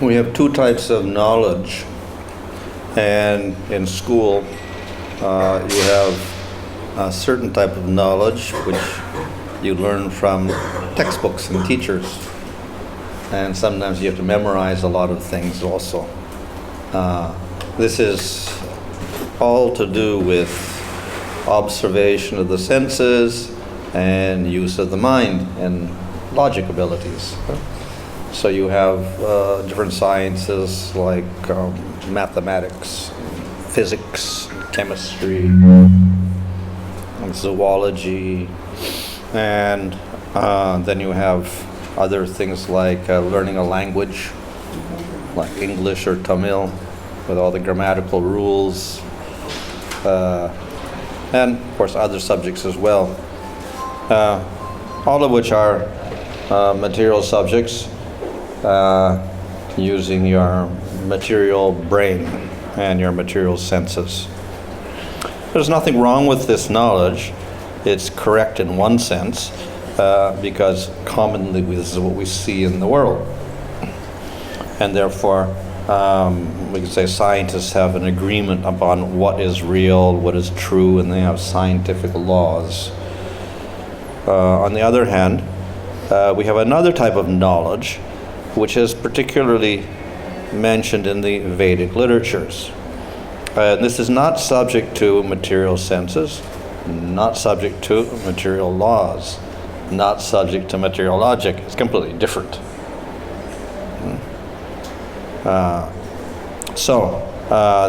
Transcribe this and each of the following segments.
We have two types of knowledge, and in school you have a certain type of knowledge which you learn from textbooks and teachers, and sometimes you have to memorize a lot of things also. This is all to do with observation of the senses and use of the mind and logic abilities. So you have different sciences like mathematics, physics, chemistry, zoology, and then you have other things like learning a language, like English or Tamil, with all the grammatical rules, and of course other subjects as well, all of which are material subjects, using your material brain and your material senses. There's nothing wrong with this knowledge. It's correct in one sense, because commonly this is what we see in the world. And therefore, we can say scientists have an agreement upon what is real, what is true, and they have scientific laws. On the other hand, we have another type of knowledge which is particularly mentioned in the Vedic literatures. This is not subject to material senses, not subject to material laws, not subject to material logic. It's completely different.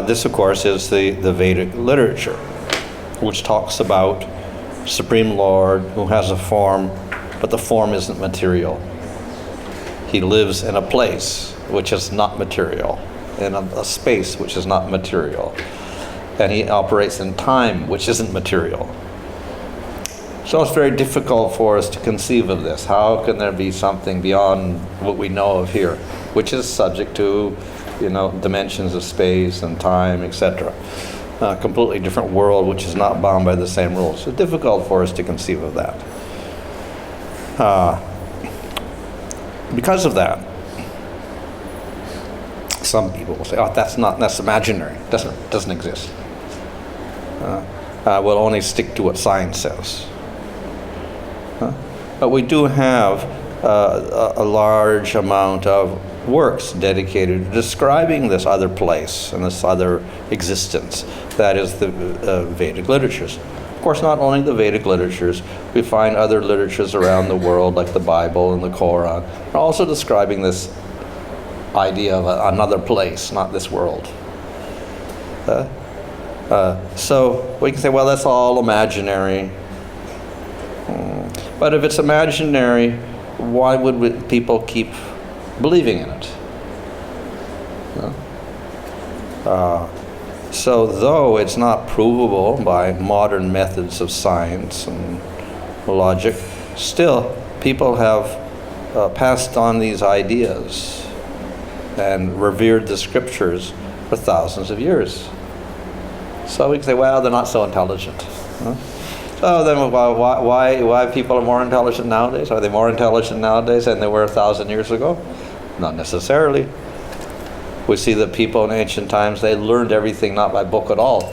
This of course is the Vedic literature, which talks about Supreme Lord who has a form, but the form isn't material. He lives in a place which is not material, in a space which is not material, and he operates in time which isn't material. So it's very difficult for us to conceive of this. How can there be something beyond what we know of here, which is subject to, dimensions of space and time, etc. A completely different world which is not bound by the same rules. It's difficult for us to conceive of that. Because of that, some people will say, "Oh, that's imaginary. Doesn't exist. We'll only stick to what science says." But we do have a large amount of works dedicated to describing this other place and this other existence. That is the Vedic literatures. Of course, not only the Vedic literatures, we find other literatures around the world, like the Bible and the Quran, are also describing this idea of another place, not this world. So we can say, well, that's all imaginary. But if it's imaginary, why would people keep believing in it? So though it's not provable by modern methods of science and logic, still people have passed on these ideas and revered the scriptures for thousands of years. So we can say, well, they're not so intelligent. So then why people are more intelligent nowadays? Are they more intelligent nowadays than they were 1,000 years ago? Not necessarily. We see that people in ancient times, they learned everything not by book at all.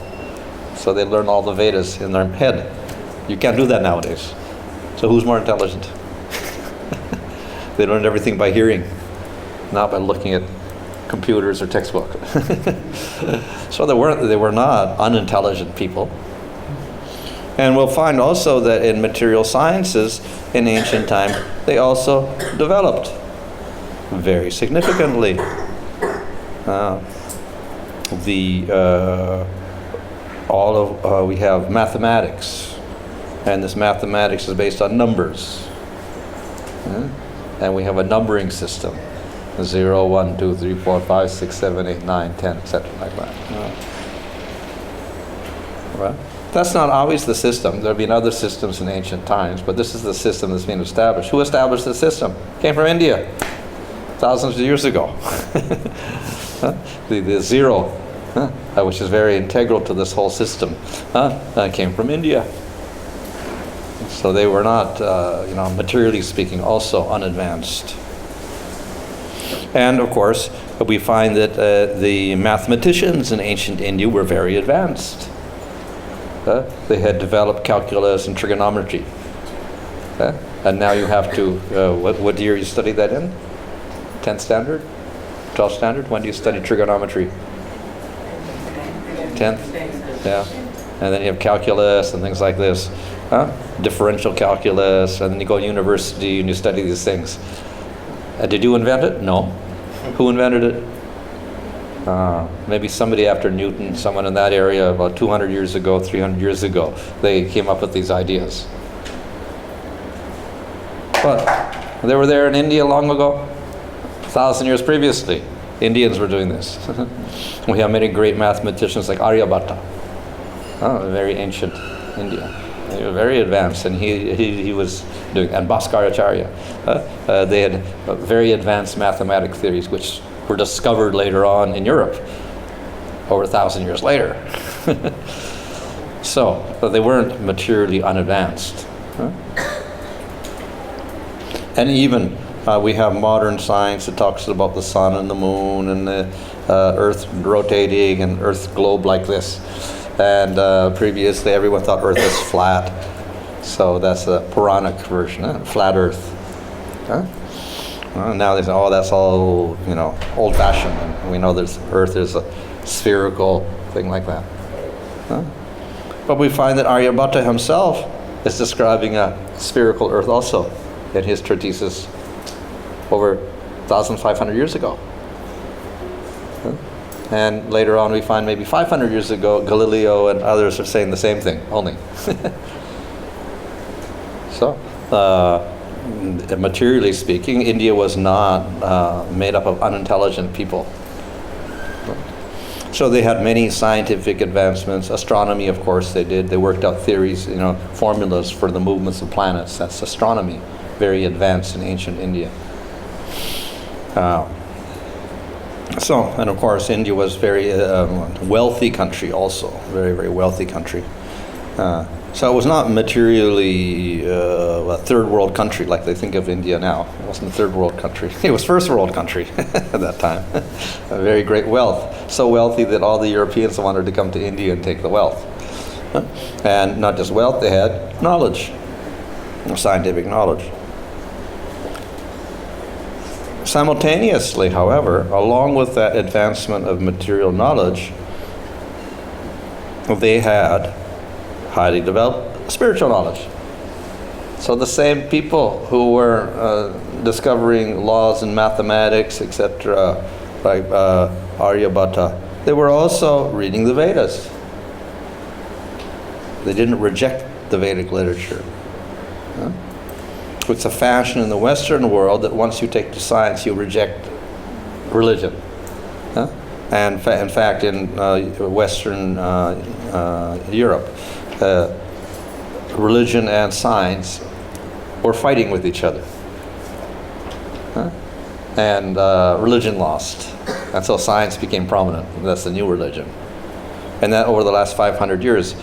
So they learned all the Vedas in their head. You can't do that nowadays. So who's more intelligent? They learned everything by hearing, not by looking at computers or textbook. So they were not unintelligent people. And we'll find also that in material sciences in ancient time, they also developed very significantly. We have mathematics, and this mathematics is based on numbers. And we have a numbering system, 0, 1, 2, 3, 4, 5, 6, 7, 8, 9, 10, etc. like that. Right? That's not always the system. There have been other systems in ancient times, but this is the system that's been established. Who established the system? Came from India, thousands of years ago. The zero, which is very integral to this whole system, came from India. So they were not, materially speaking, also unadvanced. And of course, we find that the mathematicians in ancient India were very advanced. They had developed calculus and trigonometry. And now you have to, what year you study that in? 10th standard? 12th standard? When do you study trigonometry? 10th? Yeah. And then you have calculus and things like this. Differential calculus, and then you go to university and you study these things. Did you invent it? No. Who invented it? Maybe somebody after Newton, someone in that area about 200 years ago, 300 years ago. They came up with these ideas. But they were there in India long ago, 1,000 years previously. Indians were doing this. We have many great mathematicians like Aryabhata, very ancient India. They were very advanced, and he was doing, and Bhaskaracharya. They had very advanced mathematic theories, which were discovered later on in Europe, over 1,000 years later. But they weren't materially unadvanced. And even we have modern science that talks about the sun and the moon and the Earth rotating and Earth's globe like this. And previously everyone thought Earth is flat. So that's a Puranic version, flat Earth. Now they say, oh, that's all, old-fashioned. And we know Earth is a spherical thing like that. But we find that Aryabhata himself is describing a spherical Earth also in his treatises over 1,500 years ago. And later on we find maybe 500 years ago, Galileo and others are saying the same thing, only. So, materially speaking, India was not made up of unintelligent people. So they had many scientific advancements. Astronomy, of course, they did. They worked out theories, formulas for the movements of planets. That's astronomy, very advanced in ancient India. And of course, India was very wealthy country also, very, very wealthy country. So it was not materially a third world country like they think of India now. It wasn't a third world country. It was first world country at that time. A very great wealth. So wealthy that all the Europeans wanted to come to India and take the wealth. And not just wealth, they had knowledge, scientific knowledge. Simultaneously, however, along with that advancement of material knowledge, they had highly developed spiritual knowledge. So the same people who were discovering laws in mathematics, etc., like Aryabhata, they were also reading the Vedas. They didn't reject the Vedic literature. It's a fashion in the Western world that once you take to science, you reject religion. And in fact, in Western Europe, religion and science were fighting with each other. And religion lost. And so science became prominent. That's the new religion. And that over the last 500 years,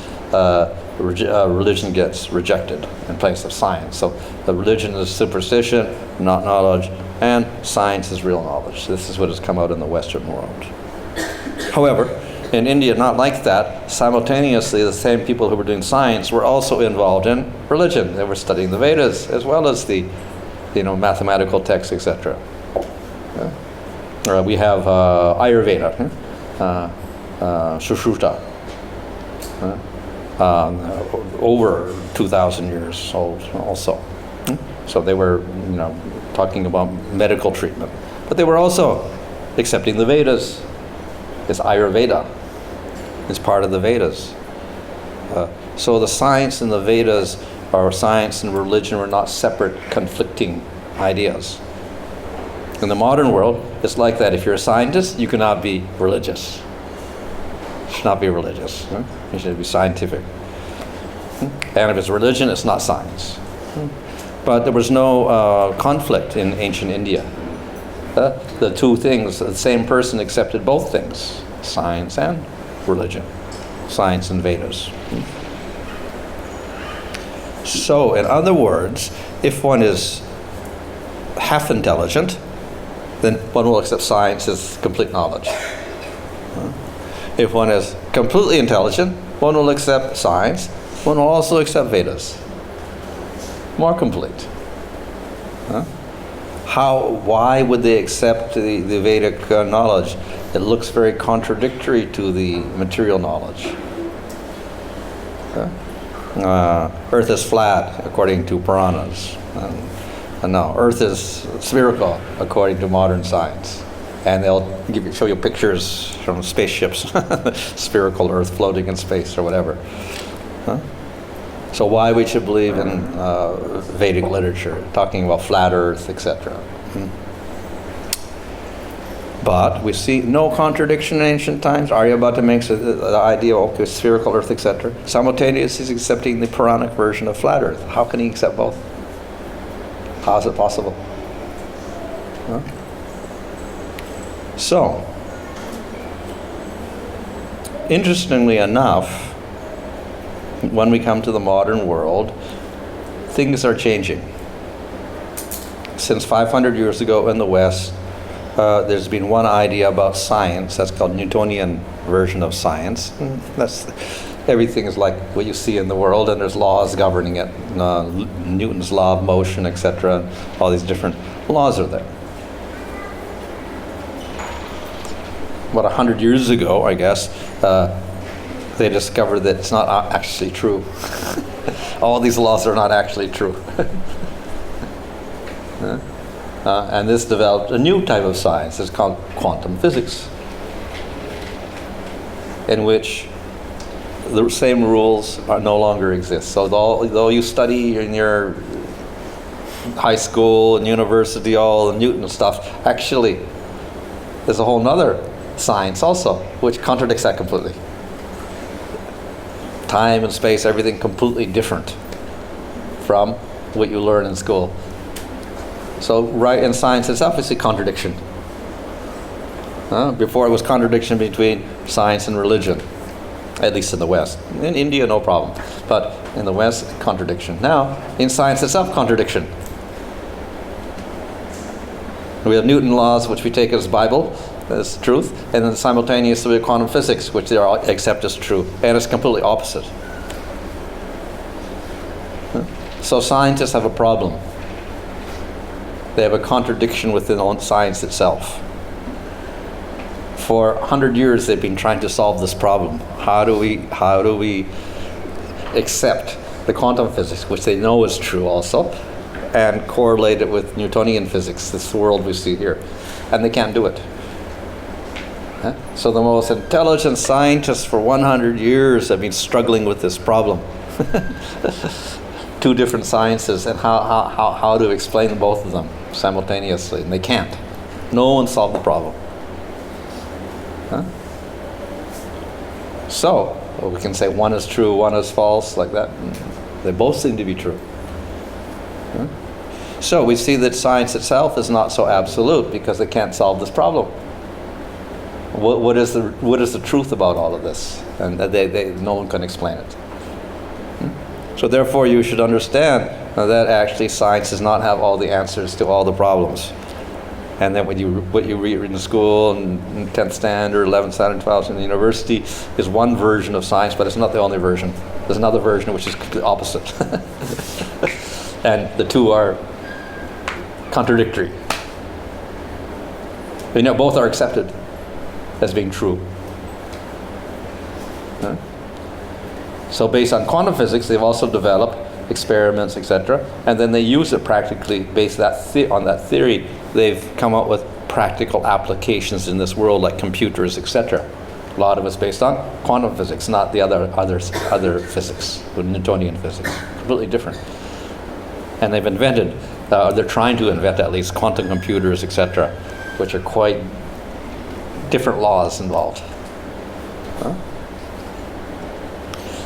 religion gets rejected in place of science. So the religion is superstition, not knowledge, and science is real knowledge. This is what has come out in the Western world. However, in India, not like that. Simultaneously, the same people who were doing science were also involved in religion. They were studying the Vedas as well as the, mathematical texts, etc. We have Ayurveda, Sushruta, over 2,000 years old also. So they were, talking about medical treatment. But they were also accepting the Vedas. It's Ayurveda. It's part of the Vedas. So the science and the Vedas, or science and religion, were not separate, conflicting ideas. In the modern world, it's like that. If you're a scientist, you cannot be religious. You should not be religious. You should be scientific. And if it's religion, it's not science. But there was no conflict in ancient India. The two things, the same person accepted both things, science and religion, science and Vedas. So, in other words, if one is half intelligent, then one will accept science as complete knowledge. If one is completely intelligent, one will accept science. One will also accept Vedas. More complete. Why would they accept the Vedic knowledge? It looks very contradictory to the material knowledge. Earth is flat according to Puranas. And no, Earth is spherical according to modern science. And they'll show you pictures from spaceships, spherical Earth floating in space or whatever. So why we should believe in Vedic literature, talking about flat Earth, etc. But we see no contradiction in ancient times. Aryabhata makes the idea of spherical Earth, etc. Simultaneously, he's accepting the Puranic version of flat Earth. How can he accept both? How is it possible? So, interestingly enough, when we come to the modern world, things are changing. Since 500 years ago in the West, there's been one idea about science that's called Newtonian version of science. Everything is like what you see in the world, and there's laws governing it. Newton's law of motion, etc. All these different laws are there. About 100 years ago, I guess, they discovered that it's not actually true. All these laws are not actually true. And this developed a new type of science. It's called quantum physics, in which the same rules no longer exist. So though you study in your high school and university all the Newton stuff, actually there's a whole nother science also, which contradicts that completely. Time and space, everything completely different from what you learn in school. So right in science itself, it's a contradiction. Before it was contradiction between science and religion, at least in the West. In India, no problem. But in the West, contradiction. Now, in science itself, contradiction. We have Newton laws, which we take as Bible, as truth, and then simultaneously we have quantum physics, which they accept as true, and it's completely opposite. So scientists have a problem. They have a contradiction within science itself. For 100 years they've been trying to solve this problem. How do we accept the quantum physics, which they know is true also, and correlate it with Newtonian physics, this world we see here? And they can't do it. So the most intelligent scientists for 100 years have been struggling with this problem. Two different sciences, and how to explain both of them simultaneously, and they can't. No one solved the problem. So we can say one is true, one is false, like that. They both seem to be true. So we see that science itself is not so absolute because it can't solve this problem. What is the truth about all of this? And no one can explain it. So therefore you should understand that actually science does not have all the answers to all the problems. And then what you read in school and 10th standard, 11th standard, 12th standard, university is one version of science, but it's not the only version. There's another version which is the opposite. And the two are contradictory. Both are accepted as being true. So based on quantum physics, they've also developed experiments, etc. And then they use it practically based on that theory. They've come up with practical applications in this world, like computers, etc. A lot of it's based on quantum physics, not the other physics, the Newtonian physics. Completely different. And they've invented, they're trying to invent at least quantum computers, etc., which are quite different laws involved.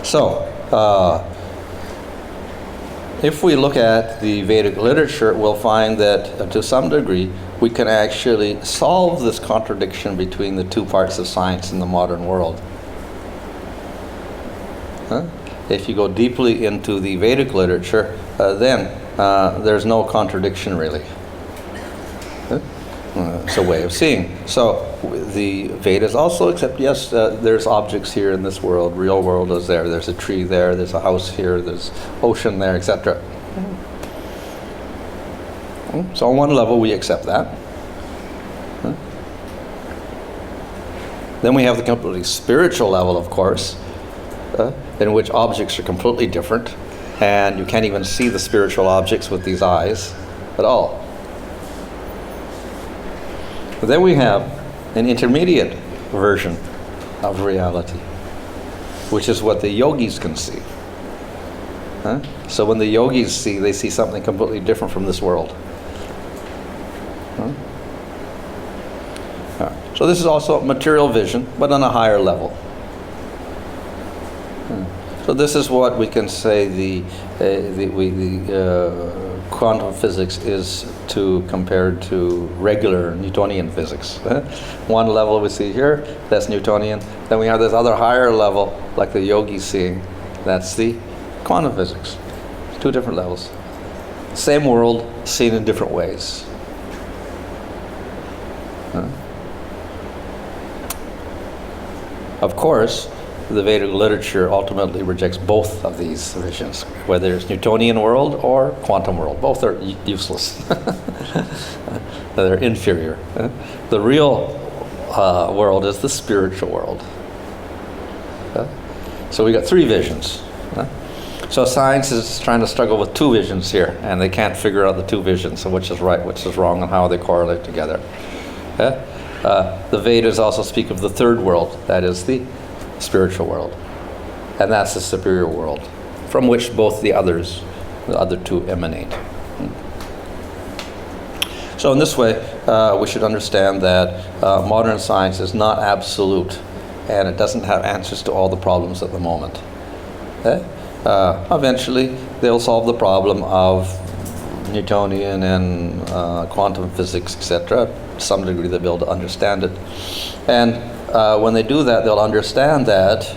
So, if we look at the Vedic literature, we'll find that to some degree we can actually solve this contradiction between the two parts of science in the modern world. If you go deeply into the Vedic literature, then there's no contradiction really. It's a way of seeing. So the Vedas also accept, yes, there's objects here in this world. Real world is there. There's a tree there. There's a house here. There's ocean there, etc. So on one level, we accept that. Then we have the completely spiritual level, of course, in which objects are completely different, and you can't even see the spiritual objects with these eyes at all. But then we have an intermediate version of reality, which is what the yogis can see. So when the yogis see, they see something completely different from this world. So this is also material vision, but on a higher level. So this is what we can say the quantum physics is compared to regular Newtonian physics. One level we see here, that's Newtonian. Then we have this other higher level, like the yogis seeing, that's the quantum physics. Two different levels. Same world, seen in different ways. Of course, the Vedic literature ultimately rejects both of these visions, whether it's Newtonian world or quantum world. Both are useless. They're inferior. The real world is the spiritual world. So we got three visions. So science is trying to struggle with two visions here, and they can't figure out the two visions, so which is right, which is wrong, and how they correlate together. The Vedas also speak of the third world, that is the spiritual world. And that's the superior world, from which both the other two emanate. So in this way, we should understand that modern science is not absolute, and it doesn't have answers to all the problems at the moment. Eventually, they'll solve the problem of Newtonian and quantum physics, etc. To some degree, they'll be able to understand it. And when they do that, they'll understand that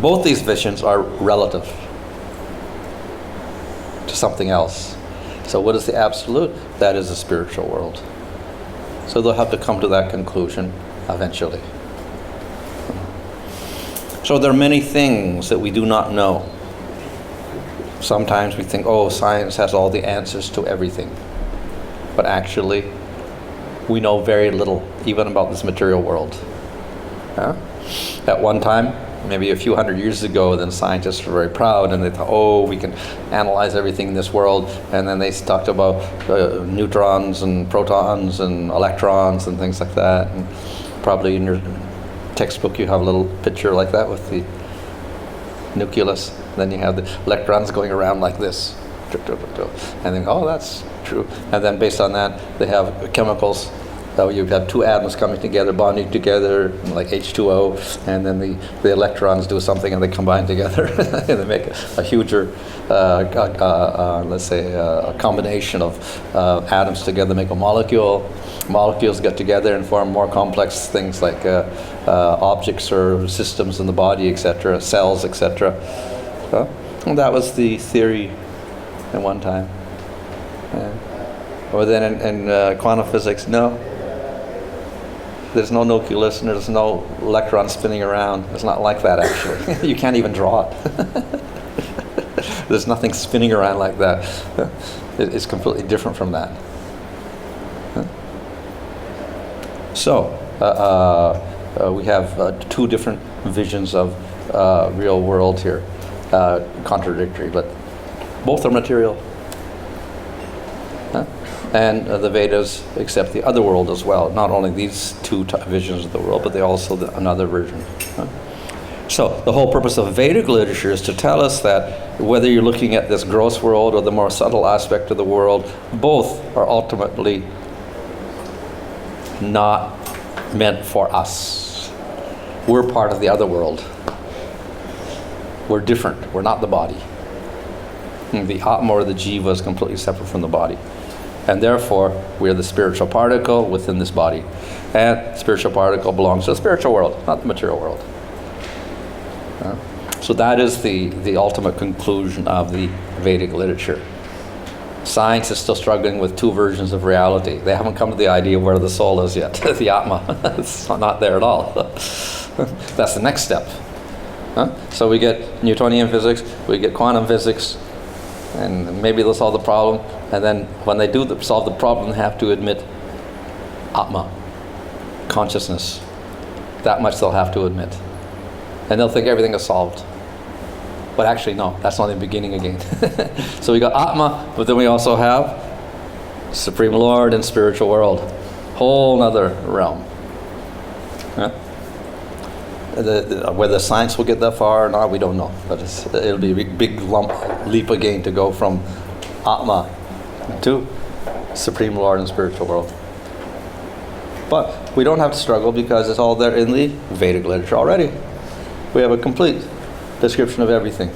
both these visions are relative to something else. So what is the absolute? That is the spiritual world. So they'll have to come to that conclusion eventually. So there are many things that we do not know. Sometimes we think, oh, science has all the answers to everything. But actually, we know very little, even about this material world. At one time, maybe a few hundred years ago, then scientists were very proud, and they thought, oh, we can analyze everything in this world. And then they talked about neutrons and protons and electrons and things like that. And probably in your textbook you have a little picture like that with the nucleus. Then you have the electrons going around like this. And then, oh, that's true. And then based on that, they have chemicals. You have two atoms coming together, bonding together, like H2O, and then the electrons do something and they combine together. And they make a huger, let's say, a combination of atoms together make a molecule. Molecules get together and form more complex things like objects or systems in the body, etc., cells, etc. And that was the theory at one time. Or then in quantum physics, no. There's no nucleus and there's no electron spinning around. It's not like that, actually. You can't even draw it. There's nothing spinning around like that. It's completely different from that. So, we have two different visions of real world here. Contradictory, but both are material. And the Vedas accept the other world as well. Not only these two visions of the world, but they also another version. So the whole purpose of Vedic literature is to tell us that whether you're looking at this gross world or the more subtle aspect of the world, both are ultimately not meant for us. We're part of the other world. We're different. We're not the body. The Atma or the Jiva is completely separate from the body. And therefore, we are the spiritual particle within this body. And spiritual particle belongs to the spiritual world, not the material world. So that is the ultimate conclusion of the Vedic literature. Science is still struggling with two versions of reality. They haven't come to the idea of where the soul is yet, the Atma. It's not there at all. That's the next step. So we get Newtonian physics, we get quantum physics, and maybe they'll solve the problem. And then when they do solve the problem, they have to admit Atma, consciousness. That much they'll have to admit. And they'll think everything is solved. But actually, no, that's only the beginning again. So we got Atma, but then we also have Supreme Lord and spiritual world. Whole other realm. Whether science will get that far or not, we don't know. But it'll be a big leap again to go from Atma to Supreme Lord and spiritual world. But we don't have to struggle because it's all there in the Vedic literature already. We have a complete description of everything,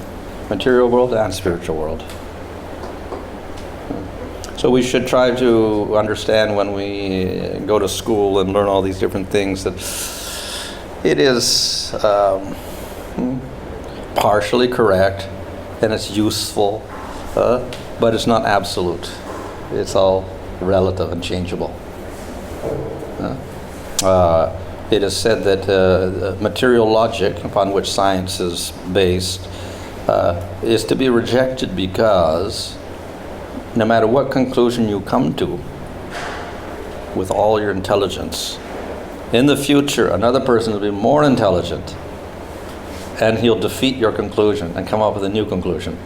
material world and spiritual world. So we should try to understand when we go to school and learn all these different things that it is partially correct and it's useful, but it's not absolute. It's all relative and changeable. It is said that material logic, upon which science is based, is to be rejected because no matter what conclusion you come to with all your intelligence, in the future another person will be more intelligent and he'll defeat your conclusion and come up with a new conclusion.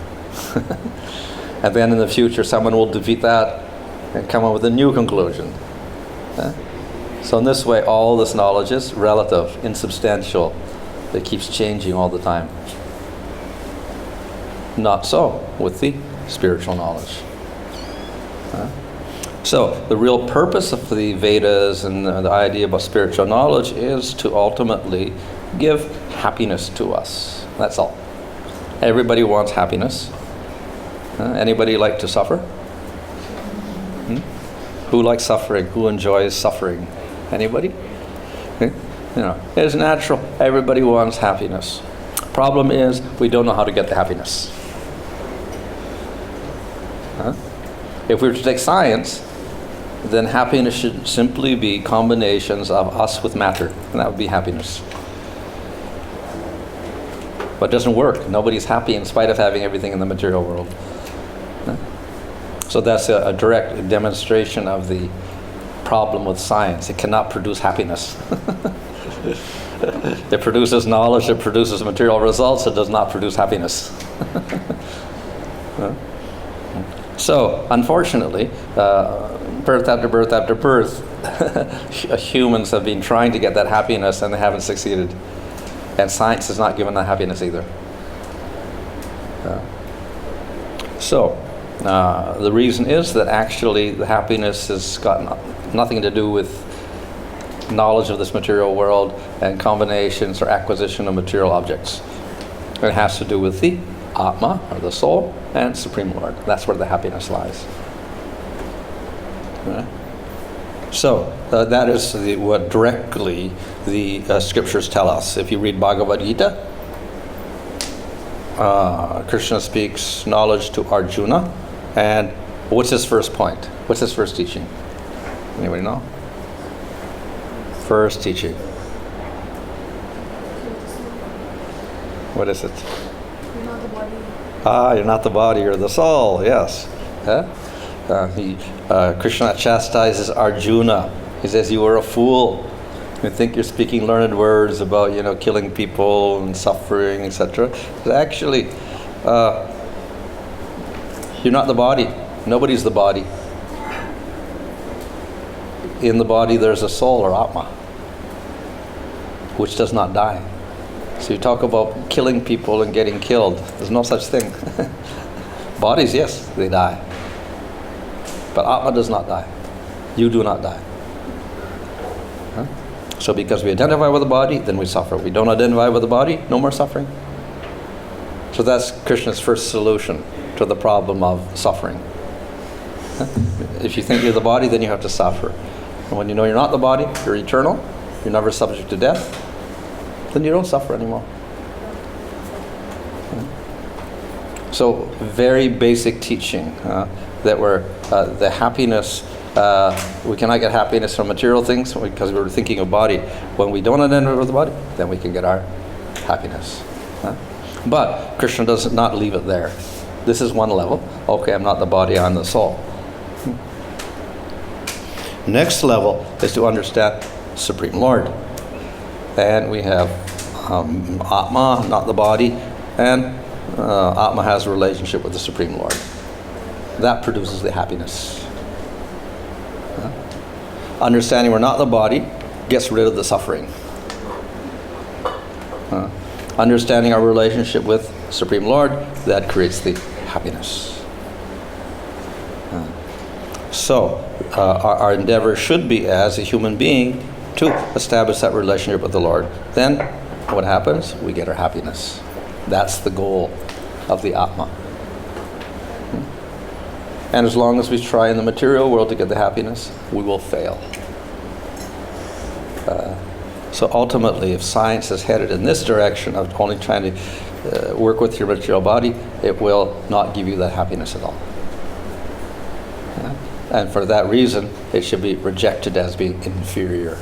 And then in the future someone will defeat that and come up with a new conclusion. So in this way, all this knowledge is relative, insubstantial. It keeps changing all the time. Not so with the spiritual knowledge. So the real purpose of the Vedas and the idea about spiritual knowledge is to ultimately give happiness to us. That's all. Everybody wants happiness. Anybody like to suffer? Who likes suffering? Who enjoys suffering? Anybody? It's natural. Everybody wants happiness. Problem is, we don't know how to get the happiness. If we were to take science, then happiness should simply be combinations of us with matter, and that would be happiness. But it doesn't work. Nobody's happy in spite of having everything in the material world. So that's a direct demonstration of the problem with science. It cannot produce happiness. It produces knowledge, it produces material results, it does not produce happiness. So, unfortunately, birth after birth after birth, humans have been trying to get that happiness and they haven't succeeded. And science has not given that happiness either. The reason is that actually the happiness has got nothing to do with knowledge of this material world and combinations or acquisition of material objects. It has to do with the Atma, or the soul, and Supreme Lord. That's where the happiness lies. So that is what directly the scriptures tell us. If you read Bhagavad Gita, Krishna speaks knowledge to Arjuna, and what's his first point? What's his first teaching? Anybody know? First teaching. What is it? You're not the body. You're not the body, you're the soul, yes. Krishna chastises Arjuna. He says, you are a fool. You think you're speaking learned words about, killing people and suffering, etc. But actually, you're not the body. Nobody's the body. In the body there's a soul, or Atma, which does not die. So you talk about killing people and getting killed. There's no such thing. Bodies, yes, they die. But Atma does not die. You do not die. So because we identify with the body, then we suffer. We don't identify with the body, no more suffering. So that's Krishna's first solution to the problem of suffering. If you think you're the body, then you have to suffer. And when you know you're not the body, you're eternal, you're never subject to death, then you don't suffer anymore. So very basic teaching. that we're the happiness. We cannot get happiness from material things because we're thinking of body. When we don't identify with the body, then we can get our happiness. But Krishna does not leave it there. This is one level. Okay, I'm not the body, I'm the soul. Next level is to understand Supreme Lord. And we have Atma, not the body, and Atma has a relationship with the Supreme Lord. That produces the happiness. Understanding we're not the body gets rid of the suffering. Understanding our relationship with Supreme Lord, that creates the happiness. So, our endeavor should be as a human being to establish that relationship with the Lord. Then, what happens? We get our happiness. That's the goal of the Atma. And as long as we try in the material world to get the happiness, we will fail. So ultimately, if science is headed in this direction of only trying to work with your material body, it will not give you that happiness at all. And for that reason, it should be rejected as being inferior.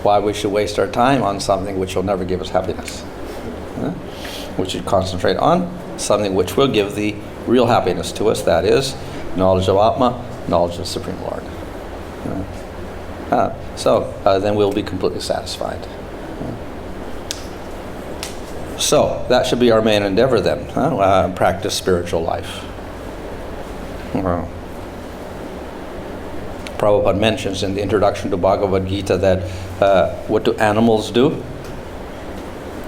Why we should waste our time on something which will never give us happiness? We should concentrate on something which will give the real happiness to us, that is, knowledge of Atma, knowledge of Supreme Lord. So then we'll be completely satisfied. So that should be our main endeavor then, practice spiritual life. Prabhupada mentions in the introduction to Bhagavad Gita that what do animals do?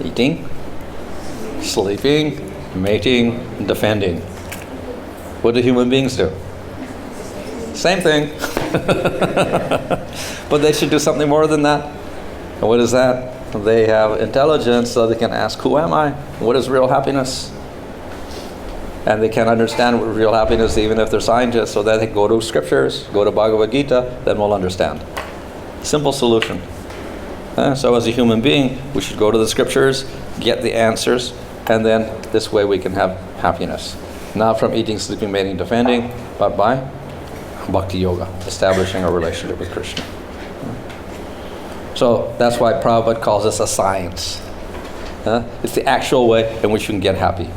Eating, sleeping, mating, and defending. What do human beings do? Same thing. But they should do something more than that. And what is that? They have intelligence so they can ask, who am I? What is real happiness? And they can understand what real happiness is even if they're scientists, so that they go to scriptures, go to Bhagavad Gita, then we'll understand. Simple solution. So as a human being, we should go to the scriptures, get the answers, and then this way we can have happiness. Not from eating, sleeping, mating, defending, but by bhakti yoga, establishing a relationship with Krishna. So that's why Prabhupada calls this a science. It's the actual way in which you can get happy.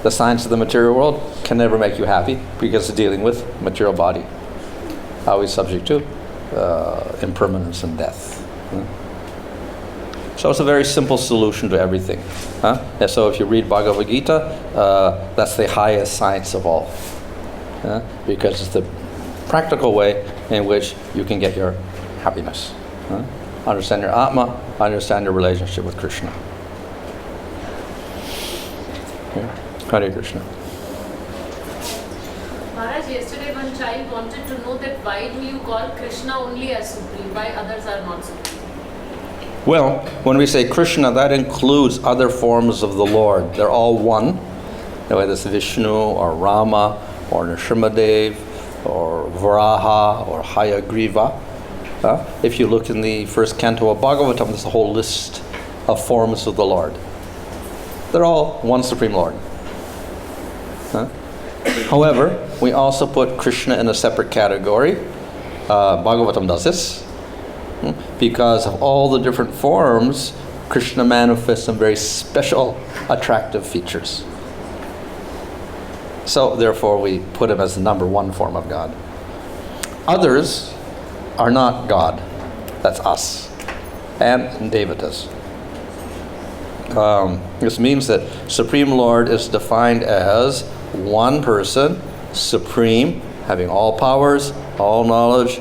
The science of the material world can never make you happy because it's dealing with material body. Always subject to impermanence and death. So it's a very simple solution to everything. And so if you read Bhagavad Gita, that's the highest science of all. Because it's the practical way in which you can get your happiness. Understand your Atma, understand your relationship with Krishna. Hare Krishna. Maharaj, yesterday one child wanted to know that why do you call Krishna only as supreme, why others are not supreme? Well, when we say Krishna, that includes other forms of the Lord. They're all one. Whether it's Vishnu or Rama or Nrsimhadev or Varaha or Hayagriva. If you look in the first canto of Bhagavatam, there's a whole list of forms of the Lord. They're all one Supreme Lord. However, we also put Krishna in a separate category. Bhagavatam does this. Because of all the different forms, Krishna manifests some very special, attractive features. So, therefore, we put him as the number one form of God. Others are not God. That's us. And Devatas. This means that Supreme Lord is defined as one person, supreme, having all powers, all knowledge,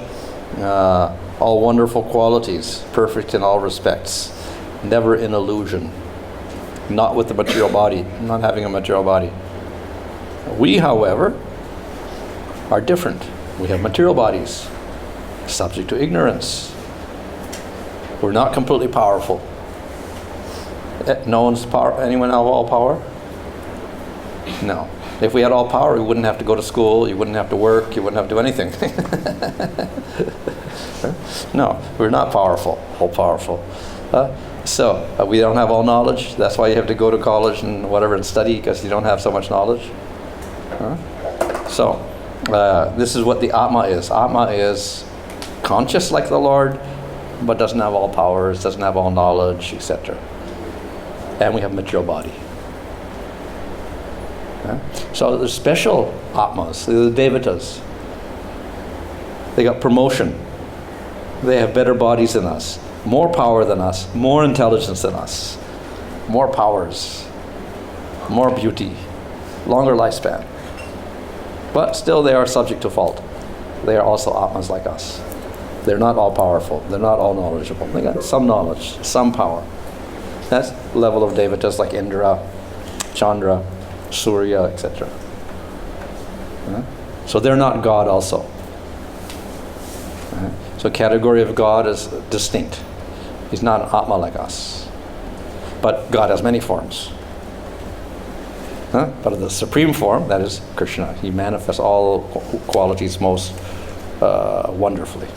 all wonderful qualities, perfect in all respects, never in illusion, not with the material body, not having a material body. We, however, are different. We have material bodies, subject to ignorance. We're not completely powerful. No one's power. Anyone have all power? No. If we had all power, we wouldn't have to go to school, you wouldn't have to work, you wouldn't have to do anything. No, we're not powerful, all powerful. So we don't have all knowledge. That's why you have to go to college and whatever and study, because you don't have so much knowledge. So This is what the Atma is. Atma is conscious like the Lord, but doesn't have all powers, doesn't have all knowledge, etc. And we have material body. So there's special Atmas, the Devatas. They got promotion. They have better bodies than us, more power than us, more intelligence than us, more powers, more beauty, longer lifespan. But still they are subject to fault. They are also Atmas like us. They're not all powerful. They're not all knowledgeable. They got some knowledge, some power. That's the level of Devatas like Indra, Chandra, Surya, etc. So they're not God also. So category of God is distinct. He's not an Atma like us. But God has many forms. But the supreme form, that is Krishna. He manifests all qualities most wonderfully.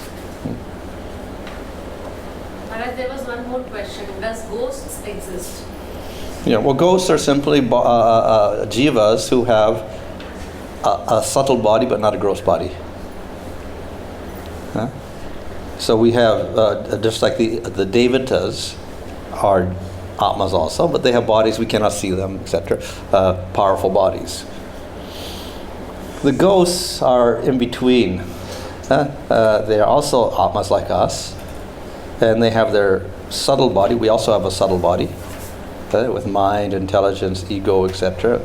Maharaj, there was one more question. Does ghosts exist? Yeah, well, ghosts are simply jivas who have a subtle body but not a gross body. So we have, just like the Devatas are Atmas also, but they have bodies, we cannot see them, etc. Powerful bodies. The ghosts are in between. They are also Atmas like us, and they have their subtle body. We also have a subtle body with mind, intelligence, ego, etc.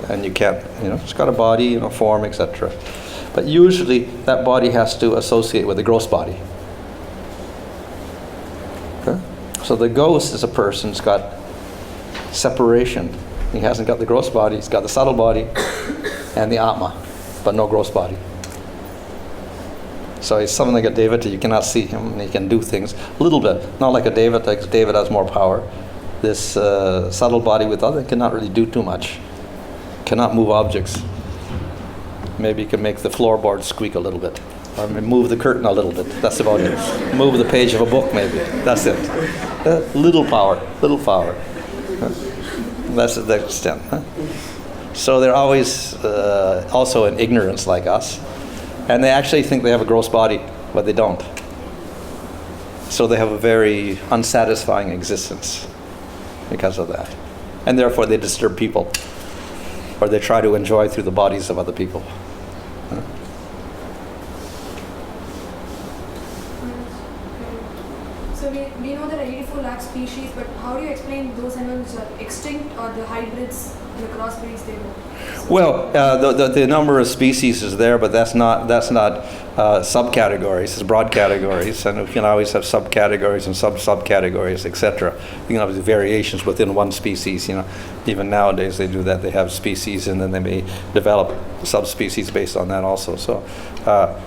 And you can't, it's got a body, form, etc. But usually that body has to associate with the gross body. So the ghost is a person who's got separation. He hasn't got the gross body, he's got the subtle body and the Atma, but no gross body. So he's something like a Devata. You cannot see him, and he can do things a little bit. Not like a Devata, because Devata has more power. This subtle body with other cannot really do too much. Cannot move objects. Maybe you can make the floorboard squeak a little bit. Or move the curtain a little bit. That's about it. Move the page of a book, maybe. That's it. Little power. That's the extent. So they're always also in ignorance like us. And they actually think they have a gross body, but they don't. So they have a very unsatisfying existence because of that. And therefore they disturb people. Or they try to enjoy through the bodies of other people. So we know there are 84 lakh species, but how do you explain those animals are extinct or the hybrids and the crossbreeds they know? Well, the number of species is there, but that's not subcategories. It's broad categories, and we can always have subcategories and subcategories, etc. You can have variations within one species. Even nowadays they do that. They have species, and then they may develop subspecies based on that also. So,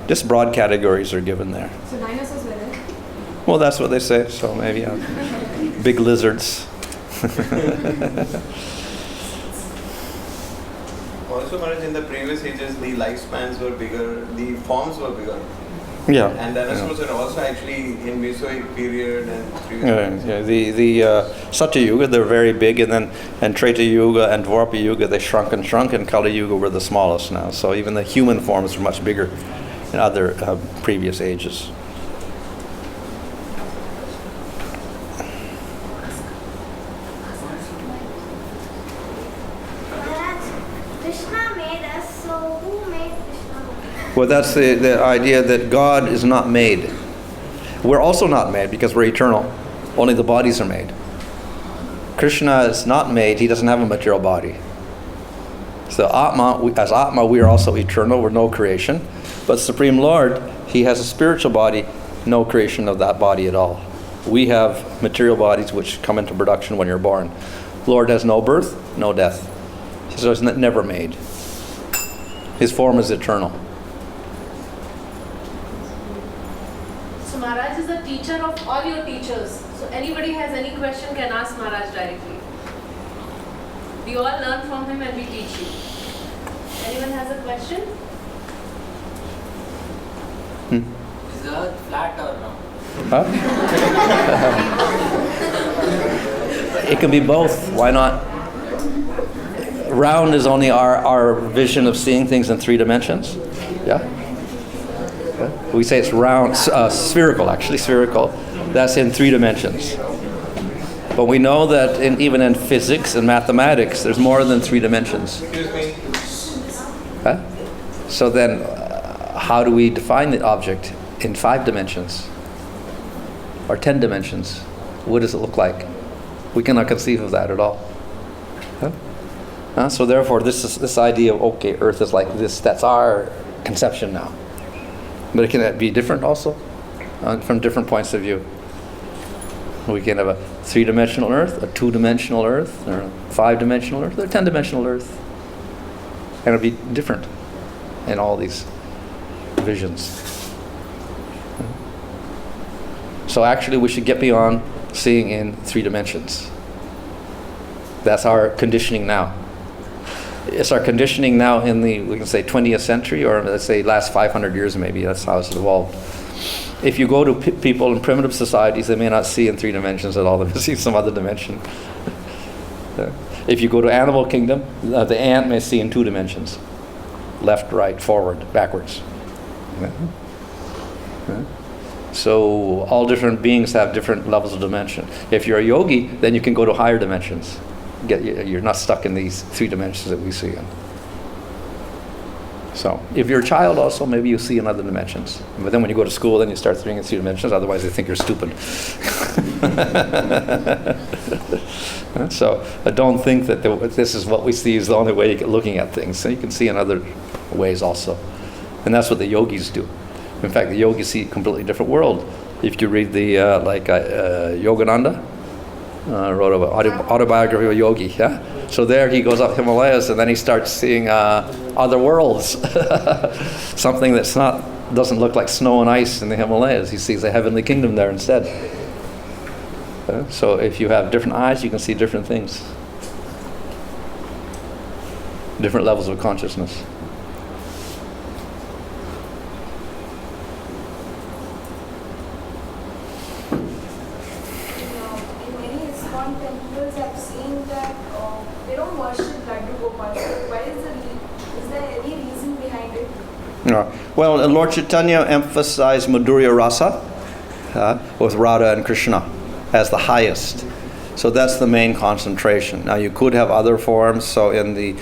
just broad categories are given there. So dinosaurs were there? Well, that's what they say. So maybe big lizards. Also, Maharaj, in the previous ages, the lifespans were bigger, the forms were bigger. Yeah. And dinosaurs are also actually in Mesozoic period and previous. Yeah. The Satya Yuga, they're very big, and Treta Yuga and Dwapara Yuga, they shrunk, and Kali Yuga were the smallest now. So even the human forms are much bigger in other previous ages. Well, that's the idea that God is not made. We're also not made because we're eternal. Only the bodies are made. Krishna is not made. He doesn't have a material body. So as Atma, we are also eternal. We're no creation. But Supreme Lord, He has a spiritual body, no creation of that body at all. We have material bodies which come into production when you're born. Lord has no birth, no death. So He's never made. His form is eternal. So Maharaj is the teacher of all your teachers. So anybody has any question can ask Maharaj directly. We all learn from him and we teach you. Anyone has a question? Is the earth flat or no? Huh? It can be both. Why not? Round is only our vision of seeing things in 3 dimensions. Yeah? We say it's round, spherical, actually, spherical. That's in 3 dimensions. But we know that even in physics and mathematics, there's more than 3 dimensions. Excuse me. Huh? So then, how do we define the object in 5 dimensions? Or 10 dimensions? What does it look like? We cannot conceive of that at all. Huh? So therefore, this idea of, okay, Earth is like this, that's our conception now. But can that be different also? From different points of view. We can have a 3-dimensional Earth, a 2-dimensional Earth, or a 5-dimensional Earth, or a 10-dimensional Earth. And it'll be different in all these visions. So actually we should get beyond seeing in 3 dimensions. That's our conditioning now. It's our conditioning now in the, we can say, 20th century, or let's say last 500 years maybe. That's how it's evolved. If you go to people in primitive societies, they may not see in 3 dimensions at all. They may see some other dimension. If you go to animal kingdom, the ant may see in 2 dimensions. Left, right, forward, backwards. So all different beings have different levels of dimension. If you're a yogi, then you can go to higher dimensions. You're not stuck in these 3 dimensions that we see in. So if you're a child also, maybe you see in other dimensions. But then when you go to school, then you start seeing in 3 dimensions. Otherwise, they think you're stupid. So I don't think that this is what we see is the only way you're looking at things. So you can see in other ways also. And that's what the yogis do. In fact, the yogis see a completely different world. If you read the, Yogananda, wrote an autobiography of a yogi, yeah? So there he goes up Himalayas and then he starts seeing other worlds. Something doesn't look like snow and ice in the Himalayas. He sees a heavenly kingdom there instead. So if you have different eyes, you can see different things. Different levels of consciousness. Well, Lord Chaitanya emphasized Madhurya Rasa with Radha and Krishna as the highest. So that's the main concentration. Now you could have other forms. So in the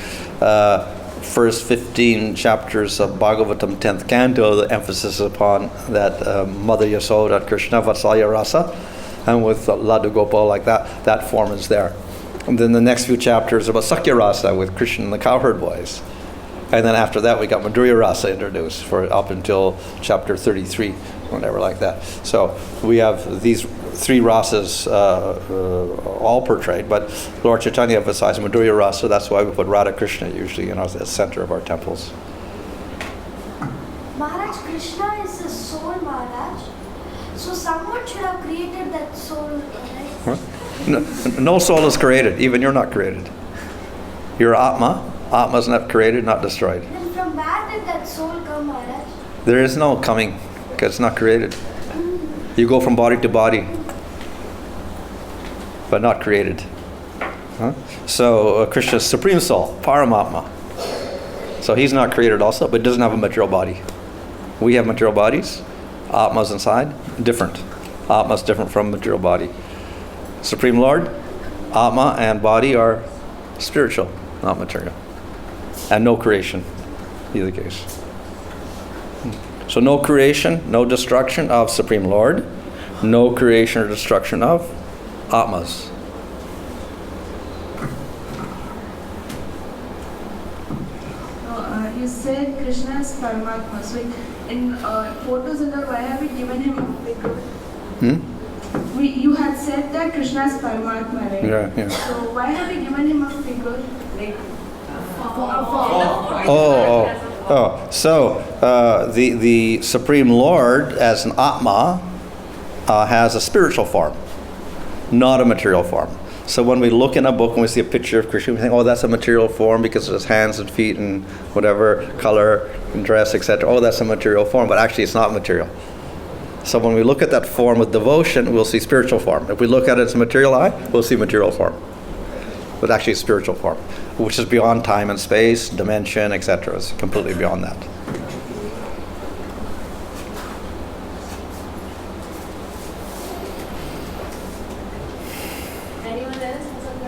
first 15 chapters of Bhagavatam 10th canto, the emphasis is upon that Mother Yasoda and Krishna Vatsalya Rasa, and with Laddu Gopal like that form is there. And then the next few chapters are about Sakya Rasa with Krishna and the cowherd boys. And then after that, we got Madhurya Rasa introduced for up until chapter 33, whatever like that. So we have these 3 rasas all portrayed, but Lord Chaitanya emphasized Madhurya Rasa. That's why we put Radha Krishna usually at the center of our temples. Maharaj, Krishna is a soul, Maharaj. So someone should have created that soul, right? Huh? No soul is created. Even you're not created. You're Atma. Atma is not created, not destroyed. Then from where did that soul come, Maharaj? There is no coming, because it's not created. You go from body to body, but not created. Huh? So Krishna's supreme soul, Paramatma. So he's not created also, but doesn't have a material body. We have material bodies. Atma's inside, different. Atma's different from material body. Supreme Lord, Atma and body are spiritual, not material. And no creation, either case. So no creation, no destruction of Supreme Lord, no creation or destruction of Atmas. You said Krishna is Paramatma. So in photos and all, why have you given him a figure? You had said that Krishna is Paramatma, right? Yeah. So why have you given him a figure? Like, So the Supreme Lord as an Atma has a spiritual form, not a material form. So when we look in a book and we see a picture of Krishna, we think, oh, that's a material form because of his hands and feet and whatever, color and dress, etc. Oh, that's a material form, but actually it's not material. So when we look at that form with devotion, we'll see spiritual form. If we look at it as a material eye, we'll see material form. But actually it's spiritual form, which is beyond time and space, dimension, etc. It's completely beyond that.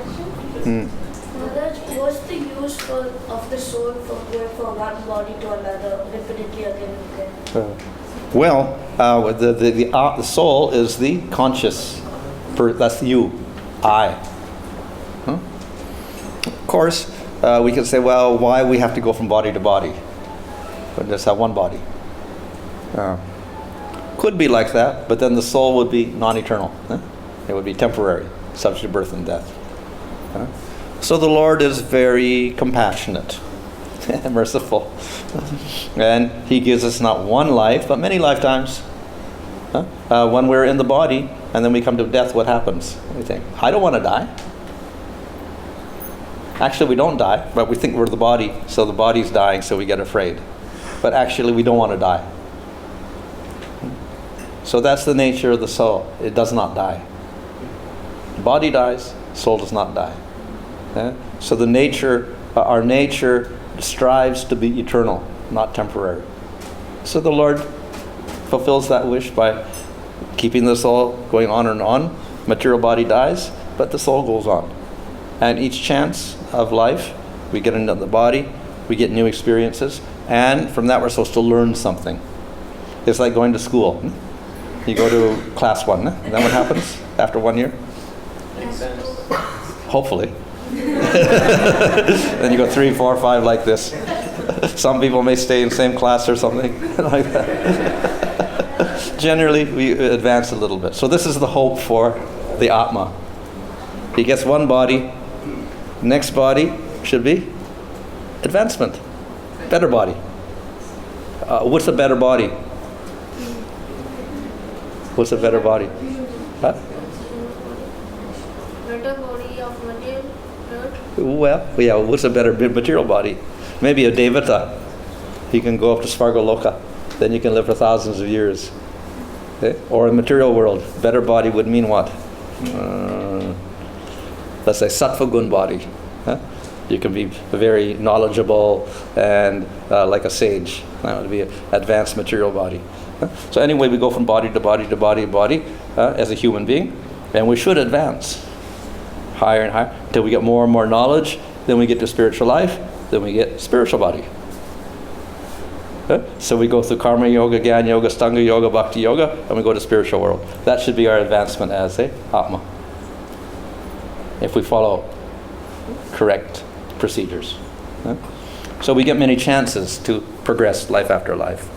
question? Maharaj, what's the use of the soul from going from one body to another repeatedly again and again? Well, the soul is the conscious, that's you, I. Huh? Of course, we can say, well, why we have to go from body to body? But just have one body. Could be like that, but then the soul would be non-eternal. Huh? It would be temporary, subject to birth and death. Huh? So the Lord is very compassionate and merciful. And He gives us not one life, but many lifetimes. Huh? When we're in the body and then we come to death, what happens? We think, I don't want to die. Actually, we don't die, but we think we're the body, so the body's dying, so we get afraid. But actually, we don't want to die. So that's the nature of the soul. It does not die. The body dies, soul does not die. So the nature, our nature strives to be eternal, not temporary. So the Lord fulfills that wish by keeping the soul going on and on. Material body dies, but the soul goes on. And each chance of life, we get into the body, we get new experiences, and from that we're supposed to learn something. It's like going to school. You go to class 1, and then what happens after 1 year? Exams. Hopefully. Then you go 3, 4, 5 like this. Some people may stay in the same class or something like that. Generally, we advance a little bit. So this is the hope for the Atma. He gets one body. Next body should be advancement. Better body. What's a better body? What's a better body? Huh? Better body of material, right? Well, yeah, what's a better material body? Maybe a Devata. He can go up to Svargaloka. Then you can live for thousands of years. Okay? Or in material world, better body would mean what? Let's say Sattva Gun body. Huh? You can be very knowledgeable and like a sage. That would be an advanced material body. So anyway, we go from body to body to body to body as a human being, and we should advance higher and higher until we get more and more knowledge. Then we get to spiritual life. Then we get spiritual body. So we go through karma yoga, jnana yoga, stanga yoga, bhakti yoga, and we go to spiritual world. That should be our advancement as a Atma, if we follow correct procedures. So we get many chances to progress life after life.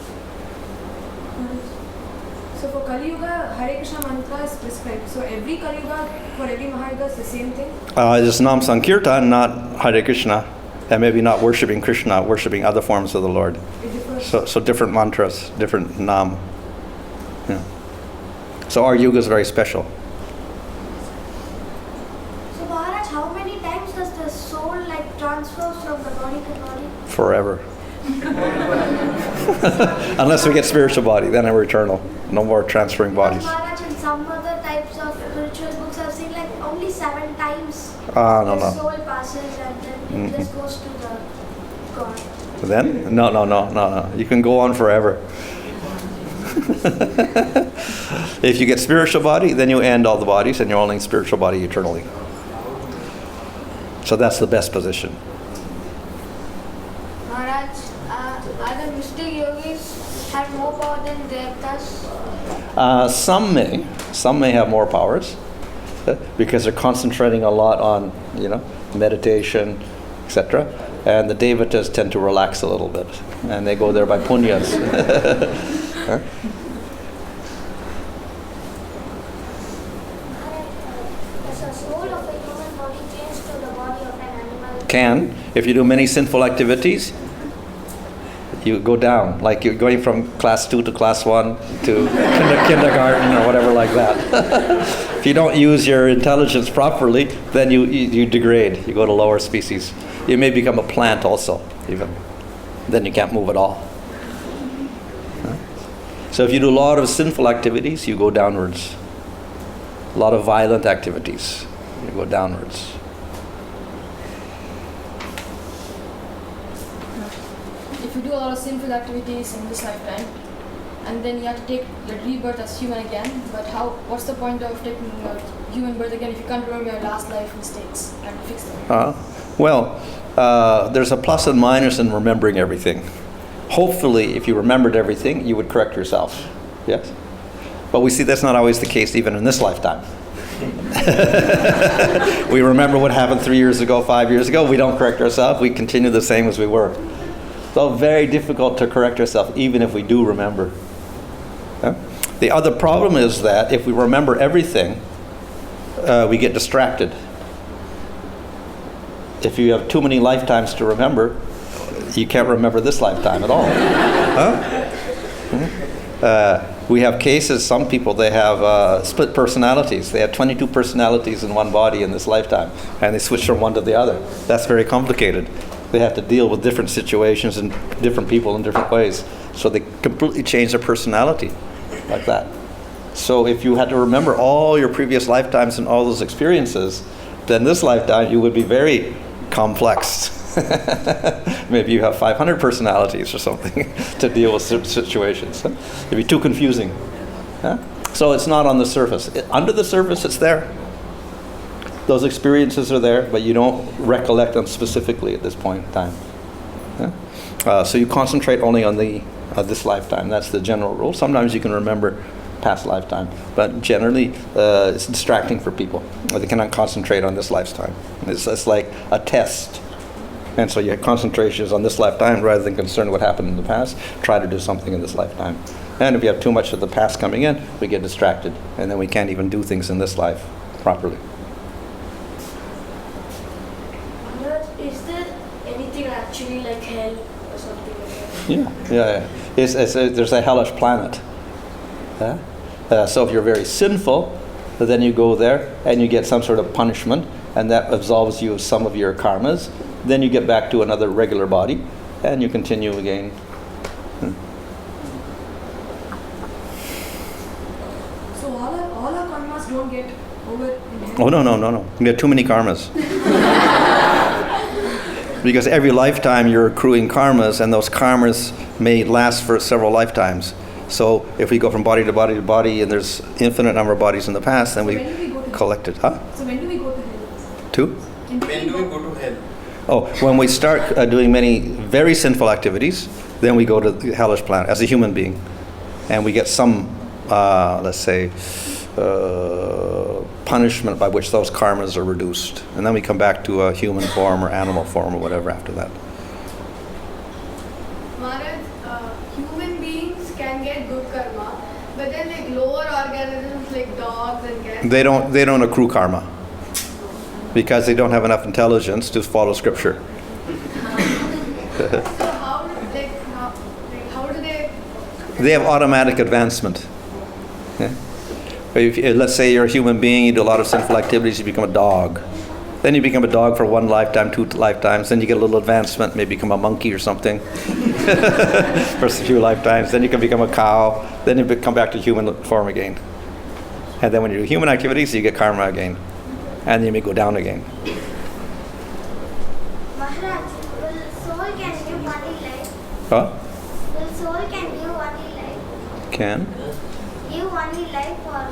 So for Kali Yuga, Hare Krishna mantra is prescribed. So every Kali Yuga, for every Mahayuga, is the same thing? It's Nam Sankirtan, not Hare Krishna, and maybe not worshipping Krishna, worshipping other forms of the Lord. So different mantras, different Nam. Yeah. So our yuga is very special. So Maharaj, how many times does the soul transfer from the body to body? Forever. Unless we get spiritual body, then we're eternal. No more transferring bodies. Maharaj, in some other types of spiritual books, I've seen only 7 times No. the soul passes and then it just goes to the God. Then? No. You can go on forever. If you get spiritual body, then you end all the bodies and you're only in spiritual body eternally. So that's the best position. Maharaj, are the mystic yogis have more power than Devatas? Some may have more powers because they're concentrating a lot on, meditation, etc. And the Devatas tend to relax a little bit, and they go there by punyas. Huh? Does the soul of a human body change to the body of an animal? Can, if you do many sinful activities, you go down, like you're going from class 2 to class 1 to kindergarten or whatever like that. If you don't use your intelligence properly, then you degrade. You go to lower species. You may become a plant also, even. Then you can't move at all. So if you do a lot of sinful activities, you go downwards. A lot of violent activities, you go downwards. If you do a lot of sinful activities in this lifetime and then you have to take the rebirth as human again. But what's the point of taking human birth again if you can't remember your last life mistakes and fix them? There's a plus and minus in remembering everything. Hopefully, if you remembered everything, you would correct yourself. Yes? But we see that's not always the case even in this lifetime. We remember what happened 3 years ago, 5 years ago. We don't correct ourselves. We continue the same as we were. So very difficult to correct ourselves, even if we do remember. Yeah? The other problem is that if we remember everything, we get distracted. If you have too many lifetimes to remember, you can't remember this lifetime at all. We have cases, some people, they have split personalities. They have 22 personalities in one body in this lifetime, and they switch from one to the other. That's very complicated. They have to deal with different situations and different people in different ways. So they completely change their personality like that. So if you had to remember all your previous lifetimes and all those experiences, then this lifetime you would be very complex. Maybe you have 500 personalities or something to deal with situations. It'd be too confusing. So it's not on the surface. Under the surface, it's there. Those experiences are there, but you don't recollect them specifically at this point in time. So you concentrate only on this lifetime. That's the general rule. Sometimes you can remember past lifetime, but generally it's distracting for people. They cannot concentrate on this lifetime. It's like a test. And so your concentration is on this lifetime rather than concerned what happened in the past. Try to do something in this lifetime. And if you have too much of the past coming in, we get distracted. And then we can't even do things in this life properly. Is there anything actually like hell or something like that? Yeah. There's a hellish planet. So if you're very sinful, then you go there and you get some sort of punishment, and that absolves you of some of your karmas. Then you get back to another regular body, and you continue again. So all our karmas don't get over in hell? Oh, no. You get too many karmas. Because every lifetime you're accruing karmas, and those karmas may last for several lifetimes. So if we go from body to body to body, and there's infinite number of bodies in the past, then we collect it. So when do we go to hell? When do we go to hell? When we start doing many very sinful activities, then we go to the hellish planet as a human being. And we get some, let's say, punishment by which those karmas are reduced. And then we come back to a human form or animal form or whatever after that. Maharaj, human beings can get good karma, but then like lower organisms like dogs and cats. They don't accrue karma because they don't have enough intelligence to follow scripture. So how do they? They have automatic advancement. Yeah? Let's say you're a human being, you do a lot of sinful activities, you become a dog. Then you become a dog for 1 lifetime, 2 lifetimes, then you get a little advancement, maybe become a monkey or something for a few lifetimes. Then you can become a cow, then you come back to human form again. And then when you do human activities, you get karma again. And then you may go down again. Maharaj, will soul can give only life? Huh? Will soul can give only life? Can? Give only life or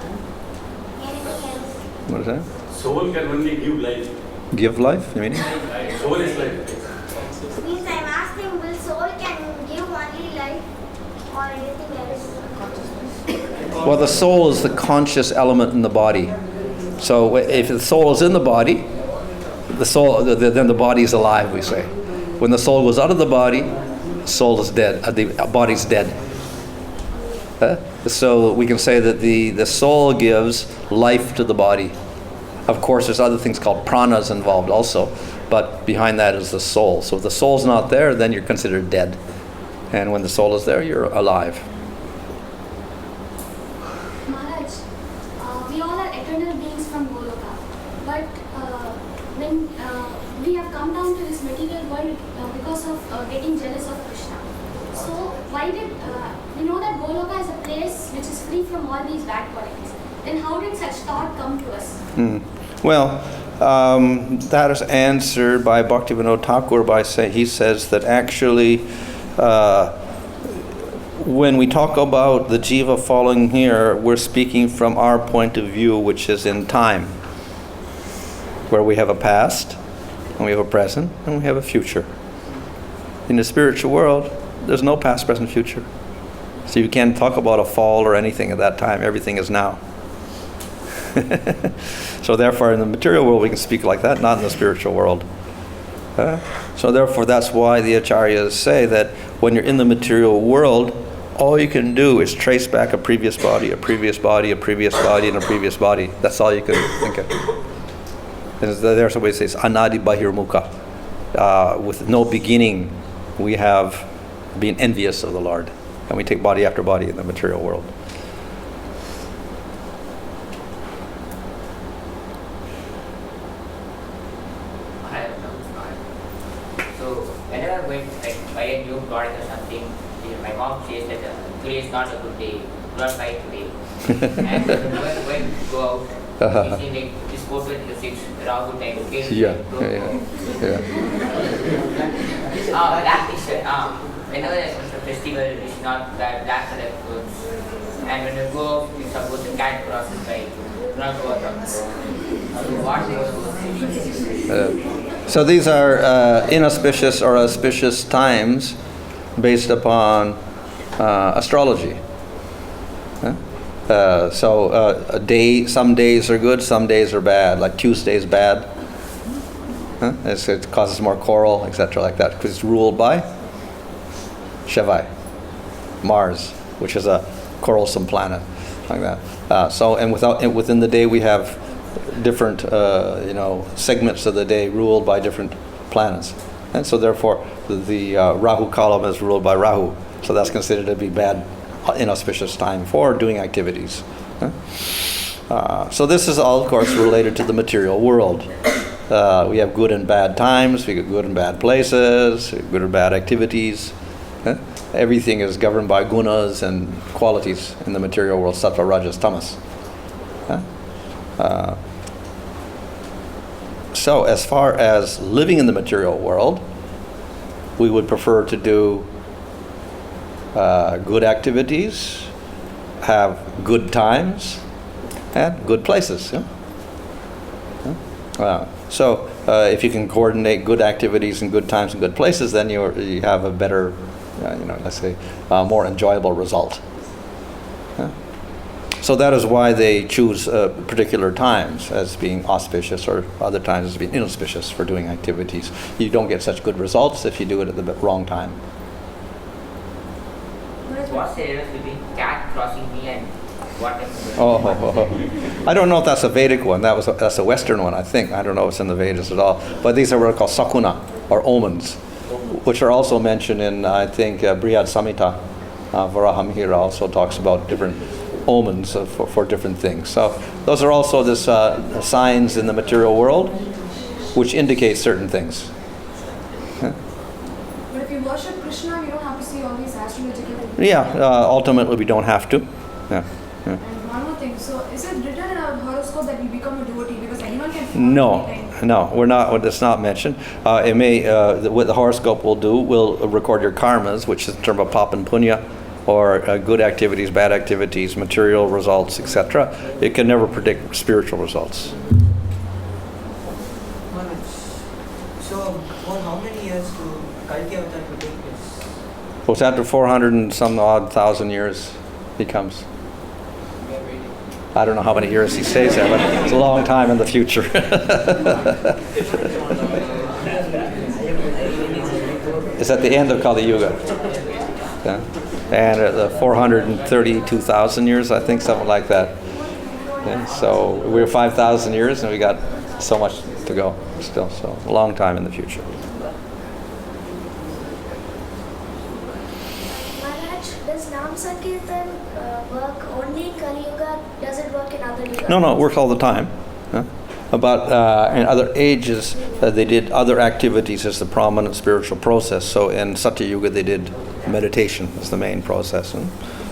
anything else? What is that? Soul can only give life. Give life, you mean? Soul is life. Means I'm asking, will soul can give only life or anything else? Well, the soul is the conscious element in the body. So if the soul is in the body, then the body is alive, we say. When the soul goes out of the body, the soul is dead. The body's dead. So we can say that the soul gives life to the body. Of course, there's other things called pranas involved also, but behind that is the soul. So if the soul's not there, then you're considered dead. And when the soul is there, you're alive. Maharaj, we all are eternal beings from Goloka, but when we have come down to this material world because of getting jealous of Krishna. So why did we know that Goloka is a place which is free from all these bad qualities? Then how did such thought come to us? Well, that is answered by Bhaktivinoda Thakur by saying, he says that actually when we talk about the jiva falling here, we're speaking from our point of view, which is in time, where we have a past, and we have a present, and we have a future. In the spiritual world, there's no past, present, future. So you can't talk about a fall or anything at that time. Everything is now. So therefore, in the material world, we can speak like that, not in the spiritual world. So therefore, that's why the acharyas say that when you're in the material world, all you can do is trace back a previous body, a previous body, a previous body, and a previous body. That's all you can think of. And there's somebody who says, Unnati bahirmukha. With no beginning, we have been envious of the Lord. And we take body after body in the material world. So whenever I went like buy a new product or something, my mom says that today is not a good day, do not buy it today. And when we go out, we see like this photo in the 6 Rahu time, okay? Yeah. That picture, whenever there's a festival, it's not that color clothes. And when you go out, you suppose the cat crosses by, do not go out on the road. So these are inauspicious or auspicious times based upon astrology. Some days are good, some days are bad. Like Tuesday is bad. It causes more quarrel, etc., like that, because it's ruled by Shivai, Mars, which is a quarrelsome planet, like that. Within the day we have different, segments of the day ruled by different planets, and so therefore the Rahu column is ruled by Rahu. So that's considered to be bad, inauspicious time for doing activities. So this is all, of course, related to the material world. We have good and bad times, we get good and bad places, good and bad activities. Everything is governed by gunas and qualities in the material world, sattva, rajas, tamas. So as far as living in the material world, we would prefer to do good activities, have good times, and good places. So if you can coordinate good activities and good times and good places, then you have a better, let's say, more enjoyable result. So that is why they choose particular times as being auspicious, or other times as being inauspicious for doing activities. You don't get such good results if you do it at the wrong time. What's the difference between cat crossing me and what? I don't know if that's a Vedic one. That's a Western one, I think. I don't know if it's in the Vedas at all. But these are what are called sakuna, or omens, which are also mentioned in, I think, Brihad Samhita. Varahamihira also talks about different omens for different things. So those are also signs in the material world which indicate certain things. But if you worship Krishna, you don't have to see all these astrological things. Yeah, ultimately we don't have to. Yeah. And one more thing, so is it written in our horoscope that we become a devotee? Because anyone can fall No, we're not. It's not mentioned. It may. What the horoscope will do will record your karmas, which is in terms of papa and punya, or good activities, bad activities, material results, etc. It can never predict spiritual results. So, how many years to Kalki Avatar to take place? Well, it's after 400 and some odd thousand years he comes. I don't know how many years he stays there, but it's a long time in the future. It's at the end of Kali Yuga. Yeah. And at 432,000 years, I think, something like that. Yeah. So we're 5,000 years, and we got so much to go still. So a long time in the future. Does Nam Sankirtan work only in Kali Yuga? Does it work in other yugas? No, it works all the time. But in other ages, they did other activities as the prominent spiritual process. So in Satya Yuga, they did meditation as the main process.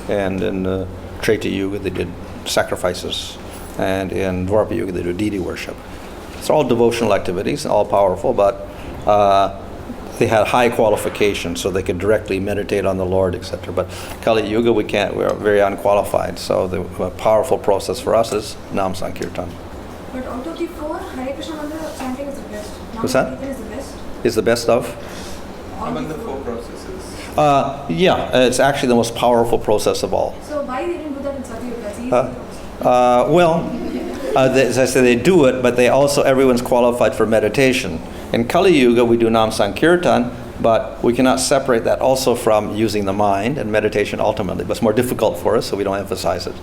And in Treta Yuga, they did sacrifices. And in Dwapara Yuga, they do deity worship. It's all devotional activities, all powerful, but they had high qualifications, so they could directly meditate on the Lord, etc. But Kali Yuga, we can't. We're very unqualified. So the powerful process for us is Nam Sankirtan. But out of the four, Hare Krishna mantra chanting is the best. What's that? Is the best. Is the best of? Among the four processes. It's actually the most powerful process of all. So why they didn't do that in Satyuga? As I say, they do it, but everyone's qualified for meditation. In Kali Yuga, we do Nam Sankirtan, but we cannot separate that also from using the mind and meditation ultimately. But it's more difficult for us, so we don't emphasize it.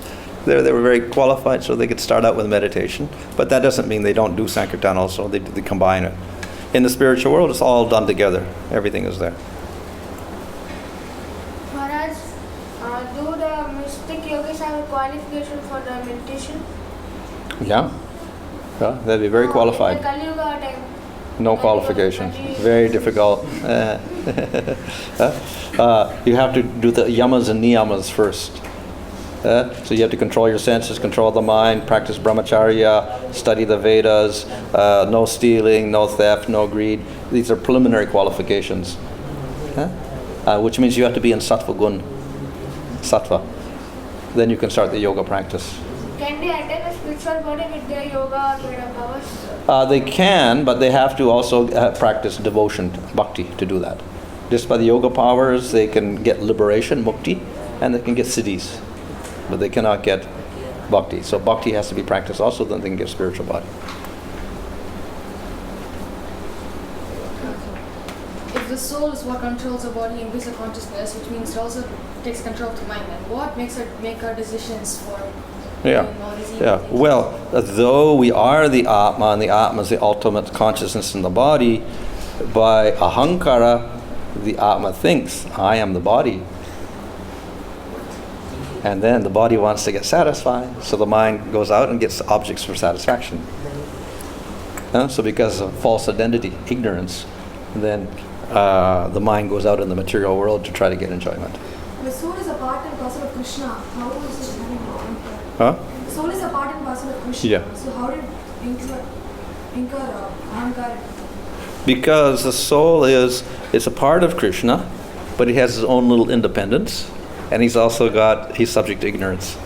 They were very qualified, so they could start out with meditation, but that doesn't mean they don't do Sankirtan also. They combine it. In the spiritual world, it's all done together. Everything is there. Maharaj, do the mystic yogis have a qualification for the meditation? Yeah, they'd be very qualified. In the Kali Yuga time. No qualification. Very difficult. You have to do the yamas and niyamas first. So you have to control your senses, control the mind, practice brahmacharya, study the Vedas, no stealing, no theft, no greed. These are preliminary qualifications. Which means you have to be in sattva gun, sattva. Then you can start the yoga practice. Can they attain a spiritual body with their yoga or Veda powers? They can, but they have to also practice devotion, bhakti, to do that. Just by the yoga powers, they can get liberation, mukti, and they can get siddhis. But they cannot get bhakti. So bhakti has to be practiced also, then they can get spiritual body. If the soul is what controls the body and gives the consciousness, which means it also takes control of the mind, and what makes it make our decisions for doing all these evil things? Well, though we are the Atma, and the Atma is the ultimate consciousness in the body, by ahankara, the Atma thinks, I am the body. And then the body wants to get satisfied, so the mind goes out and gets objects for satisfaction. So because of false identity, ignorance, then the mind goes out in the material world to try to get enjoyment. The soul is a part and parcel of Krishna. How is it having ahankara? Huh? The soul is a part and parcel of Krishna. Yeah. So how did incur ahankara? Because the soul is a part of Krishna, but he has his own little independence. And he's subject to ignorance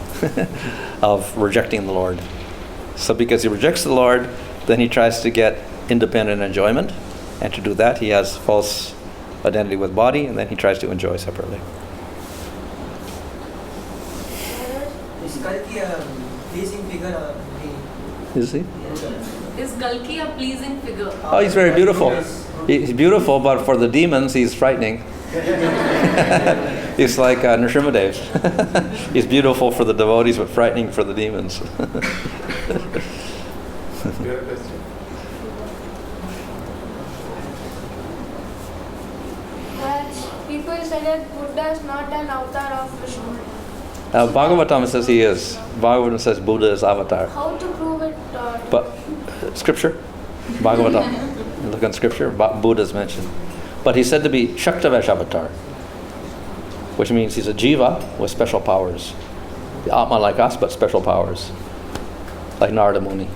of rejecting the Lord. So because he rejects the Lord, then he tries to get independent enjoyment. And to do that, he has false identity with body, and then he tries to enjoy separately. Is Kalki a pleasing figure? Is he? Is Kalki a pleasing figure? Oh, he's very beautiful. He's beautiful, but for the demons, he's frightening. He's like Nrsimhadev. He's beautiful for the devotees, but frightening for the demons. People say that Buddha is not an avatar of Vishnu. Bhagavatam says he is. Bhagavatam says Buddha is avatar. How to prove it? But scripture, Bhagavatam. You look in scripture, Buddha is mentioned. But he's said to be Shaktavash avatar, which means he's a jiva with special powers. The Atma like us, but special powers. Like Narada Muni.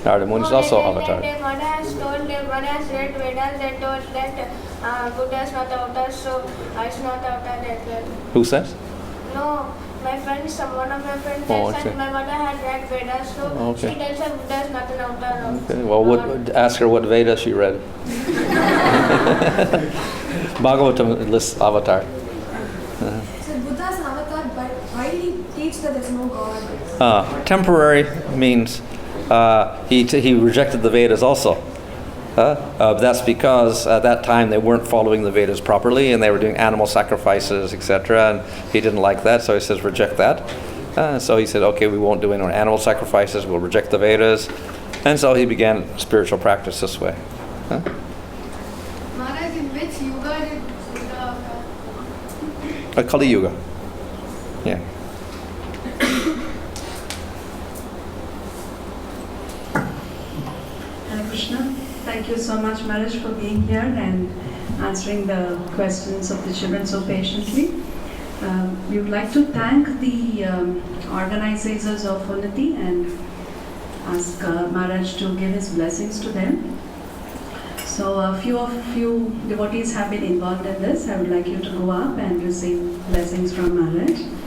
Narada Muni is also avatar. One has read Vedas that told that Buddha is not avatar, so it's not avatar that well. Who says? No, my friend, one of my friends says that my mother had read Vedas, so she tells her Buddha is not an avatar. Okay. Well, ask her what Vedas she read. Bhagavatam lists avatar. So Buddha is an avatar, but why did he teach that there's no God? Temporary means he rejected the Vedas also. That's because at that time they weren't following the Vedas properly, and they were doing animal sacrifices, etc. And he didn't like that, so he says reject that. So he said, okay, we won't do any more animal sacrifices. We'll reject the Vedas, and so he began spiritual practice this way. Maharaj, in which yuga did Buddha? Kali Yuga. Yeah. Hare Krishna. Thank you so much, Maharaj, for being here and answering the questions of the children so patiently. We would like to thank the organizers of Unnati and ask Maharaj to give his blessings to them. So So a few devotees have been involved in this. I would like you to go up and receive blessings from Maharaj.